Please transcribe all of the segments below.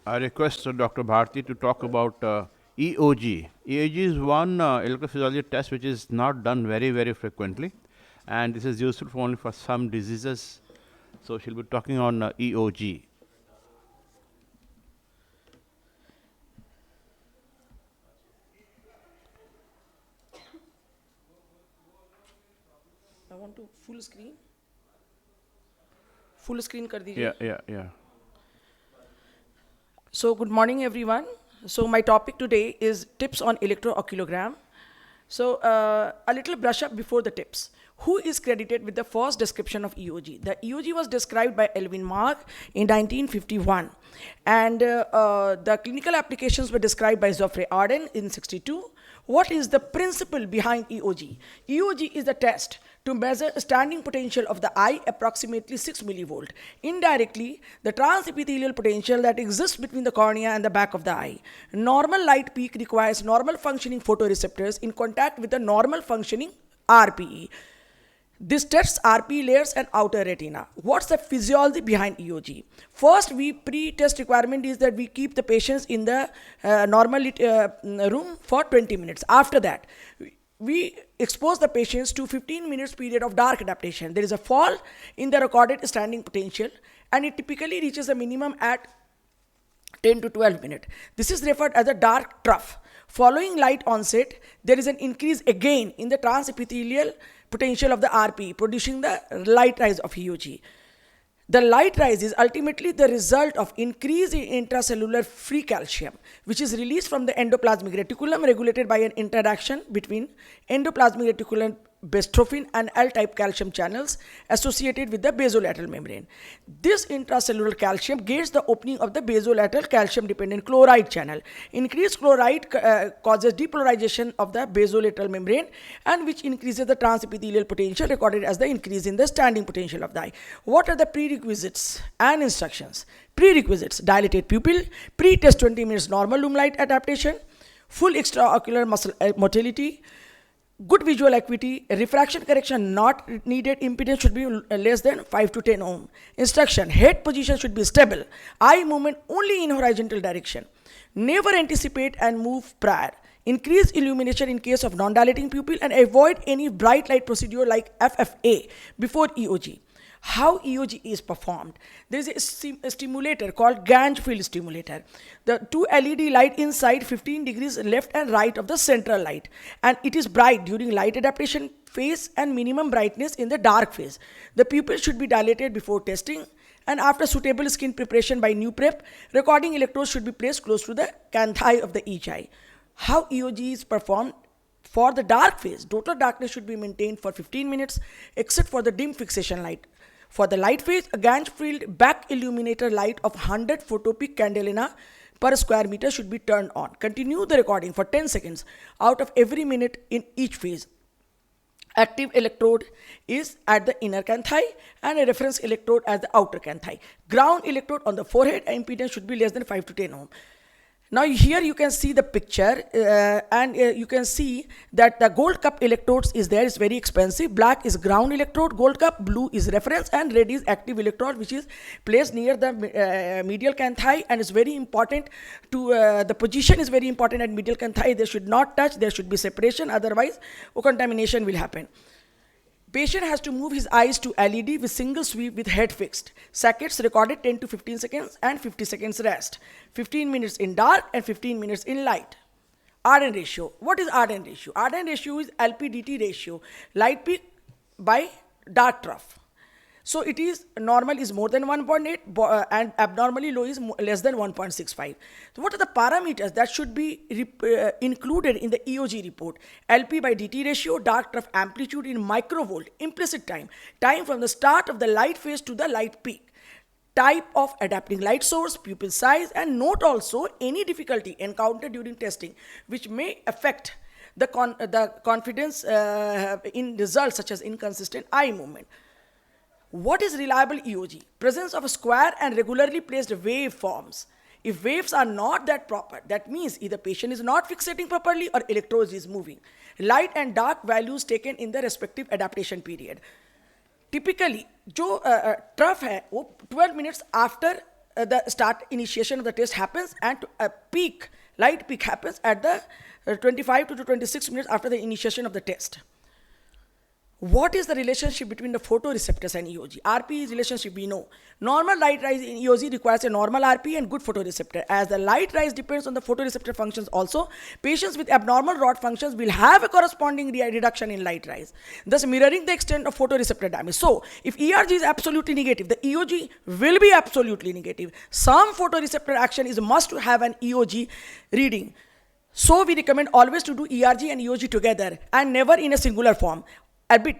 I request Dr. Bharti to talk about EOG. EOG is one electrophysiology test which is not done very, very frequently, and this is useful for only for some diseases. So she'll be talking on EOG. I want to full screen. Full screen कर दीजिए. Yeah. So good morning everyone. So my topic today is tips on electroocculogram. So a little brush up before the tips. Who is credited with the first description of EOG? The EOG was described by Elvin Mark in 1951. And the clinical applications were described by Geoffrey Arden in 62. What is the principle behind EOG? EOG is the test to measure standing potential of the eye approximately 6 millivolt. Indirectly, the transepithelial potential that exists between the cornea and the back of the eye. Normal light peak requires normal functioning photoreceptors in contact with the normal functioning RPE. This tests RPE layers and outer retina. What's the physiology behind EOG? First, pre-test requirement is that we keep the patients in the normal room for 20 minutes. After that, we expose the patients to 15 minutes period of dark adaptation. There is a fall in the recorded standing potential, and it typically reaches a minimum at 10 to 12 minutes. This is referred as a dark trough. Following light onset, there is an increase again in the transepithelial potential of the RPE, producing the light rise of EOG. The light rise is ultimately the result of increase in intracellular free calcium, which is released from the endoplasmic reticulum, regulated by an interaction between endoplasmic reticulum bestrophin and L-type calcium channels associated with the basolateral membrane. This intracellular calcium gates the opening of the basolateral calcium-dependent chloride channel. Increased chloride causes depolarization of the basolateral membrane, and which increases the transepithelial potential, recorded as the increase in the standing potential of the eye. What are the prerequisites and instructions? Prerequisites: dilated pupil, pre-test 20 minutes normal room light adaptation, full extraocular muscle motility, good visual acuity, refraction correction not needed, impedance should be less than 5 to 10 ohm. Instruction: head position should be stable, eye movement only in horizontal direction. Never anticipate and move prior. Increase illumination in case of non-dilating pupil, and avoid any bright light procedure like FFA before EOG. How EOG is performed? There is a stimulator called Ganj field stimulator. The two LED light inside 15 degrees left and right of the central light, and it is bright during light adaptation phase and minimum brightness in the dark phase. The pupil should be dilated before testing, and after suitable skin preparation by new prep, recording electrodes should be placed close to the canthi of the each eye. How EOG is performed? For the dark phase, total darkness should be maintained for 15 minutes except for the dim fixation light. For the light phase, a Ganj field back illuminator light of 100 photopic candelena per square meter should be turned on. Continue the recording for 10 seconds out of every minute in each phase. Active electrode is at the inner canthi and a reference electrode at the outer canthi. Ground electrode on the forehead, impedance should be less than 5 to 10 ohm. Now here you can see the picture, and you can see that the gold cup electrodes is there. It's very expensive. Black is ground electrode, gold cup, blue is reference, and red is active electrode, which is placed near the medial canthi, and it's very important to, the position is very important at medial canthi. They should not touch, there should be separation, otherwise contamination will happen. Patient has to move his eyes to LED with single sweep with head fixed. Seconds recorded 10 to 15 seconds and 50 seconds rest. 15 minutes in dark and 15 minutes in light. Arden ratio. What is Arden ratio? Arden ratio is LP-DT ratio. Light peak by dark trough. So it is normal is more than 1.8 and abnormally low is less than 1.65. So what are the parameters that should be included in the EOG report? LP by DT ratio, dark trough amplitude in microvolt, implicit time, time from the start of the light phase to the light peak, type of adapting light source, pupil size, and note also any difficulty encountered during testing which may affect the confidence in results such as inconsistent eye movement. What is reliable EOG? Presence of square and regularly placed waveforms. If waves are not that proper, that means either patient is not fixating properly or electrodes is moving. Light and dark values taken in the respective adaptation period. Typically, जो trough है वो 12 minutes after the start initiation of the test happens, and a peak, light peak happens at the 25 to 26 minutes after the initiation of the test. What is the relationship between the photoreceptors and EOG? RP is relationship we know. Normal light rise in EOG requires a normal RP and good photoreceptor. As the light rise depends on the photoreceptor functions also, patients with abnormal rod functions will have a corresponding reduction in light rise, thus mirroring the extent of photoreceptor damage. So, if ERG is absolutely negative, the EOG will be absolutely negative. Some photoreceptor action is must to have an EOG reading. So, we recommend always to do ERG and EOG together and never in a singular form.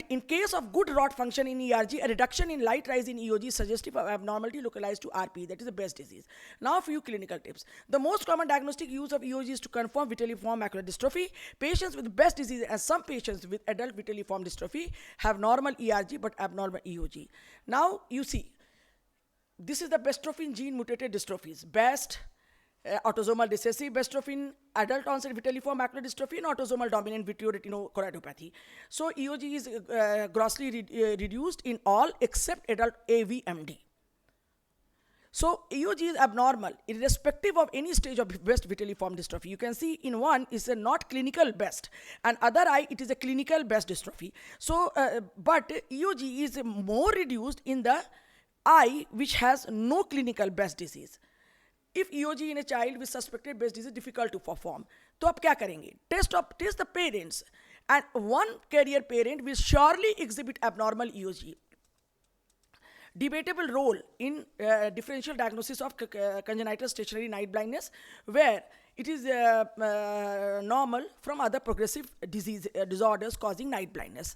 In case of good rod function in ERG, a reduction in light rise in EOG is suggestive of abnormality localized to RP, that is the best disease. Now, a few clinical tips. The most common diagnostic use of EOG is to confirm vitelliform macular dystrophy. Patients with best disease and some patients with adult vitelliform dystrophy have normal ERG but abnormal EOG. Now, you see, this is the bestrophin gene mutated dystrophies. Best, autosomal recessive bestrophin, adult onset vitelliform macular dystrophy, and autosomal dominant vitreoretinochoroidopathy. So EOG is grossly reduced in all except adult AVMD. So EOG is abnormal irrespective of any stage of best vitelliform dystrophy. You can see in one is a not clinical best, and other eye it is a clinical best dystrophy. So, but EOG is more reduced in the eye which has no clinical best disease. If EOG in a child with suspected best disease is difficult to perform, तो आप क्या करेंगे? Test the parents, and one carrier parent will surely exhibit abnormal EOG. Debatable role in differential diagnosis of congenital stationary night blindness, where it is normal from other progressive disorders causing night blindness.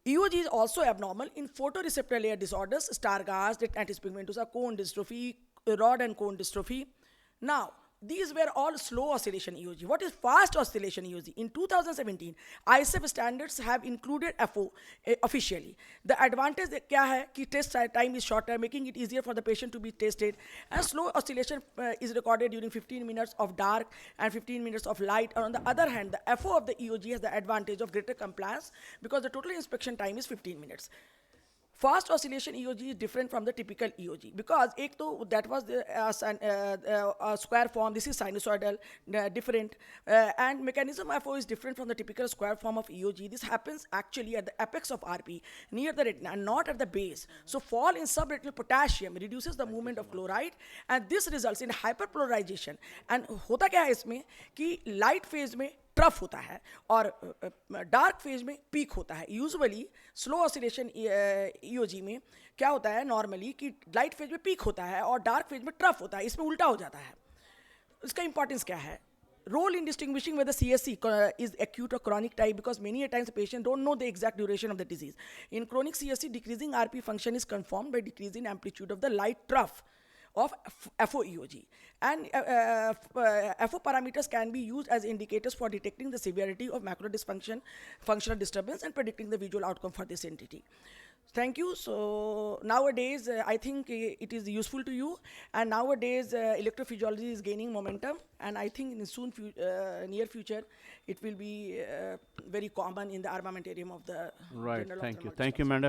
EOG is also abnormal in photoreceptor layer disorders, Stargardt, retinitis pigmentosa, cone dystrophy, rod and cone dystrophy. Now, these were all slow oscillation EOG. What is fast oscillation EOG? In 2017, ISF standards have included FO officially. The advantage kya hai ki test time is shorter, making it easier for the patient to be tested. And slow oscillation is recorded during 15 minutes of dark and 15 minutes of light. And on the other hand, the FO of the EOG has the advantage of greater compliance because the total inspection time is 15 minutes. Fast oscillation EOG is different from the typical EOG because that was the square form. This is sinusoidal, different, and mechanism of FO is different from the typical square form of EOG. This happens actually at the apex of RP, near the retina, and not at the base. So fall in subretinal potassium reduces the movement of chloride, and this results in hyperpolarization. And होता क्या है इसमें कि light phase में trough होता है और dark phase में पीक होता है. यूजुअली स्लो ऑसिलेशन ईओजी में क्या होता है नॉर्मली कि लाइट फेज में पीक होता है और डार्क फेज में ट्रफ होता है. इसमें उल्टा हो जाता है. इसका इंपॉर्टेंस क्या है? Role in distinguishing whether CSC is acute or chronic type, because many a times the patient don't know the exact duration of the disease. In chronic CSC, decreasing RP function is confirmed by decreasing amplitude of the light trough of FOEOG. And FO parameters can be used as indicators for detecting the severity of macular dysfunction, functional disturbance, and predicting the visual outcome for this entity. Thank you. So nowadays, I think it is useful to you. And nowadays, electrophysiology is gaining momentum. And I think in the near future, it will be very common in the armamentarium of the right. general Thank you. ophthalmology. Thank you, madam.